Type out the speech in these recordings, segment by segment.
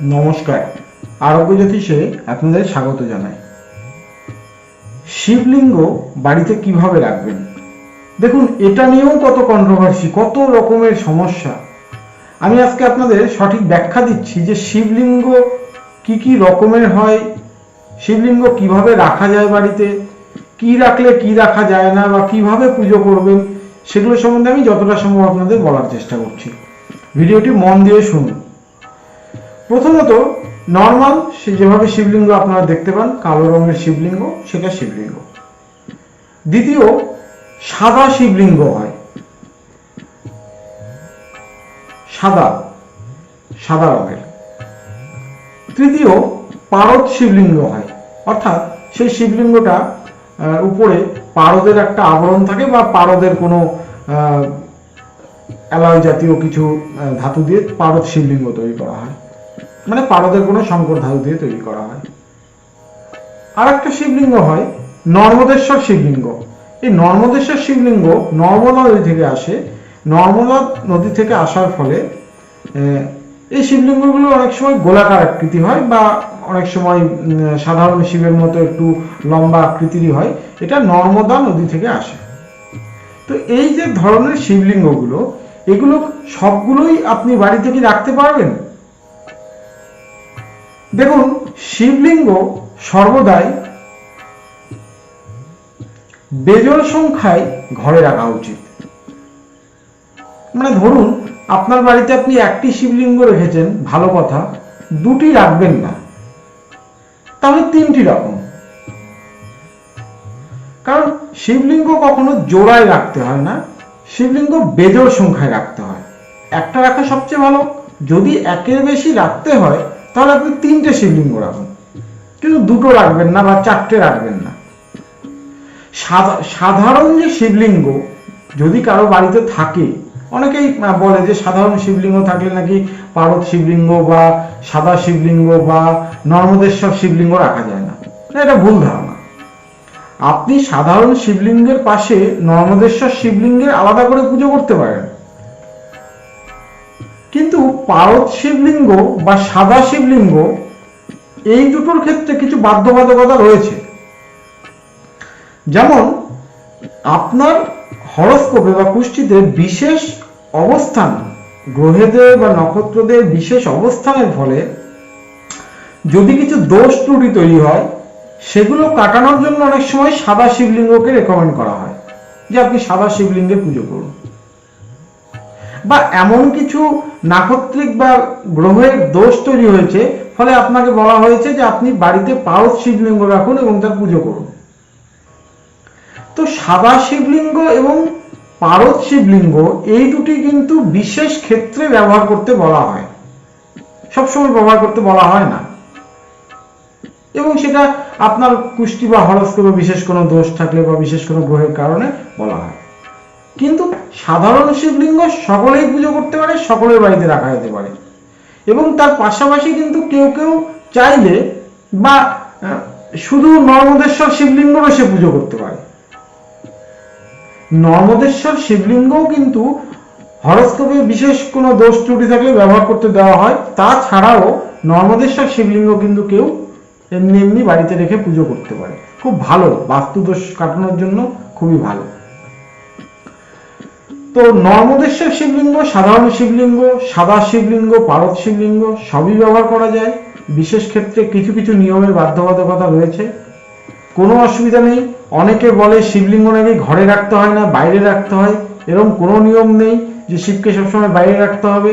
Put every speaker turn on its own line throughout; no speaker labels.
নমস্কার, আরোগ্য জ্যোতিষে আপনাদের স্বাগত জানাই। শিবলিঙ্গ বাড়িতে কিভাবে রাখবেন, দেখুন এটা নিয়েও কত কন্ট্রোভার্সি, কত রকমের সমস্যা। আমি আজকে আপনাদের সঠিক ব্যাখ্যা দিচ্ছি যে শিবলিঙ্গ কি রকমের হয়, শিবলিঙ্গ কিভাবে রাখা যায় বাড়িতে, কি রাখলে কি রাখা যায় না, বা কিভাবে পুজো করবেন, সেগুলো সম্বন্ধে আমি যতটা সম্ভব আপনাদের বলার চেষ্টা করছি। ভিডিওটি মন দিয়ে শুনুন। প্রথমত, নর্মাল যেভাবে শিবলিঙ্গ আপনারা দেখতে পান, কালো রঙের শিবলিঙ্গ, সেটা শিবলিঙ্গ। দ্বিতীয়, সাদা শিবলিঙ্গ হয়, সাদা সাদা রঙের। তৃতীয়, পারদ শিবলিঙ্গ হয়, অর্থাৎ সেই শিবলিঙ্গটা উপরে পারদের একটা আবরণ থাকে, বা পারদের কোনো অ্যালয় জাতীয় কিছু ধাতু দিয়ে পারদ শিবলিঙ্গ তৈরি করা হয়, মানে পারদের কোনো সংকর ধাতু দিয়ে তৈরি করা হয়। আর একটা শিবলিঙ্গ হয় নর্মদেশ্বর শিবলিঙ্গ। এই নর্মদেশ্বর শিবলিঙ্গ নর্মদা নদী থেকে আসে। নর্মদা নদী থেকে আসার ফলে এই শিবলিঙ্গগুলো অনেক সময় গোলাকার আকৃতি হয়, বা অনেক সময় সাধারণ শিবের মতো একটু লম্বা আকৃতিরই হয়। এটা নর্মদা নদী থেকে আসে। তো এই যে ধরনের শিবলিঙ্গগুলো, এগুলো সবগুলোই আপনি বাড়ি থেকে রাখতে পারবেন। দেখুন, শিবলিঙ্গ সর্বদাই বেজোড় সংখ্যায় ঘরে রাখা উচিত। মানে ধরুন, আপনার বাড়িতে আপনি একটি শিবলিঙ্গ রেখেছেন, ভালো কথা, দুটি রাখবেন না, তাহলে তিনটি রাখুন। কারণ শিবলিঙ্গ কখনো জোড়ায় রাখতে হয় না, শিবলিঙ্গ বেজোড় সংখ্যায় রাখতে হয়। একটা রাখা সবচেয়ে ভালো। যদি একের বেশি রাখতে হয় তাহলে আপনি তিনটে শিবলিঙ্গ রাখুন, কিন্তু দুটো রাখবেন না, বা চারটে রাখবেন না। সাধারণ যে শিবলিঙ্গ যদি কারো বাড়িতে থাকে, অনেকেই বলে যে সাধারণ শিবলিঙ্গ থাকলে নাকি পারদ শিবলিঙ্গ বা সাদা শিবলিঙ্গ বা নর্মদেশ্বর শিবলিঙ্গ রাখা যায় না। এটা ভুল ধারণা। আপনি সাধারণ শিবলিঙ্গের পাশে নর্মদেশ্বর শিবলিঙ্গের আলাদা করে পুজো করতে পারেন, কিন্তু পারদ শিবলিঙ্গ বা সাদা শিবলিঙ্গ এই দুটোর ক্ষেত্রে কিছু বাধ্যবাধকতা রয়েছে। যেমন আপনার হরস্কোপে বা কুষ্ঠিতে বিশেষ অবস্থান, গ্রহেদের বা নক্ষত্রদের বিশেষ অবস্থানের ফলে যদি কিছু দোষ ত্রুটি তৈরি হয়, সেগুলো কাটানোর জন্য অনেক সময় সাদা শিবলিঙ্গকে রেকমেন্ড করা হয় যে আপনি সাদা শিবলিঙ্গের পুজো করুন। বা এমন কিছু নাক্ষত্রিক বা গ্রহের দোষ তৈরি হয়েছে, ফলে আপনাকে বলা হয়েছে যে আপনি বাড়িতে পারদ শিবলিঙ্গ রাখুন এবং তার পুজো করুন। তো সাদা শিবলিঙ্গ এবং পারদ শিবলিঙ্গ এই দুটি কিন্তু বিশেষ ক্ষেত্রে ব্যবহার করতে বলা হয়, সবসময় ব্যবহার করতে বলা হয় না। এবং সেটা আপনার কুষ্টি বা হরস্কোপে বিশেষ কোনো দোষ থাকলে বা বিশেষ কোনো গ্রহের কারণে বলা হয়। কিন্তু সাধারণ শিবলিঙ্গ সকলেই পুজো করতে পারে, সকলের বাড়িতে রাখা যেতে পারে। এবং তার পাশাপাশি কিন্তু কেউ কেউ চাইলে বা শুধু নর্মদেশ্বর শিবলিঙ্গরও সে পুজো করতে পারে। নর্মদেশ্বর শিবলিঙ্গও কিন্তু হরস্কোপে বিশেষ কোনো দোষ ত্রুটি থাকলে ব্যবহার করতে দেওয়া হয়। তাছাড়াও নর্মদেশ্বর শিবলিঙ্গ কিন্তু কেউ এমনি এমনি বাড়িতে রেখে পুজো করতে পারে। খুব ভালো, বাস্তুদোষ কাটানোর জন্য খুবই ভালো। তো নর্মদেশ্বর শিবলিঙ্গ, সাধারণ শিবলিঙ্গ, সাদা শিবলিঙ্গ, পারদ শিবলিঙ্গ সবই ব্যবহার করা যায়। বিশেষ ক্ষেত্রে কিছু কিছু নিয়মের বাধ্যবাধকতা রয়েছে, কোনো অসুবিধা নেই। অনেকে বলে শিবলিঙ্গ নাকি ঘরে রাখতে হয় না, বাইরে রাখতে হয়। এরকম কোনো নিয়ম নেই যে শিবকে সবসময় বাইরে রাখতে হবে।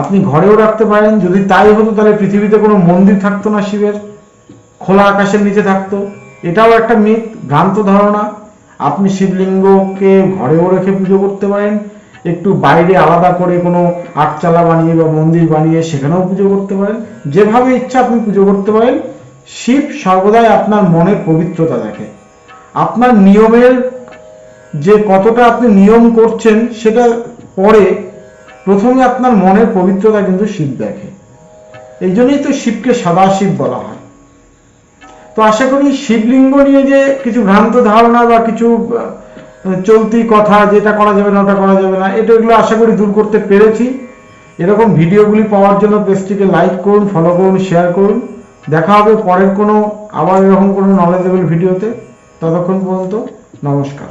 আপনি ঘরেও রাখতে পারেন। যদি তাই হতো তাহলে পৃথিবীতে কোনো মন্দির থাকতো না শিবের, খোলা আকাশের নিচে থাকতো। এটাও একটা মিথ, ভ্রান্ত ধারণা। আপনি শিবলিঙ্গকে ঘরেও রেখে পুজো করতে পারেন, একটু বাইরে আলাদা করে কোনো আটচালা বানিয়ে বা মন্দির বানিয়ে সেখানেও পুজো করতে পারেন। যেভাবে ইচ্ছা আপনি পুজো করতে পারেন। শিব সর্বদাই আপনার মনের পবিত্রতা দেখে। আপনার নিয়মের যে কতটা আপনি নিয়ম করছেন সেটা পরে, প্রথমে আপনার মনের পবিত্রতা কিন্তু শিব দেখে। এই জন্যই তো শিবকে সাদা শিব বলা হয়। তো আশা করি শিবলিঙ্গ নিয়ে যে কিছু ভ্রান্ত ধারণা বা কিছু চলতি কথা, যেটা করা যাবে না ওটা করা যাবে না, এগুলো আশা করি দূর করতে পেরেছি। এরকম ভিডিওগুলি পাওয়ার জন্য পেজটিকে লাইক করুন, ফলো করুন, শেয়ার করুন। দেখা হবে পরের কোনো আবার এরকম কোনো নলেজেবল ভিডিওতে। ততক্ষণ পর্যন্ত নমস্কার।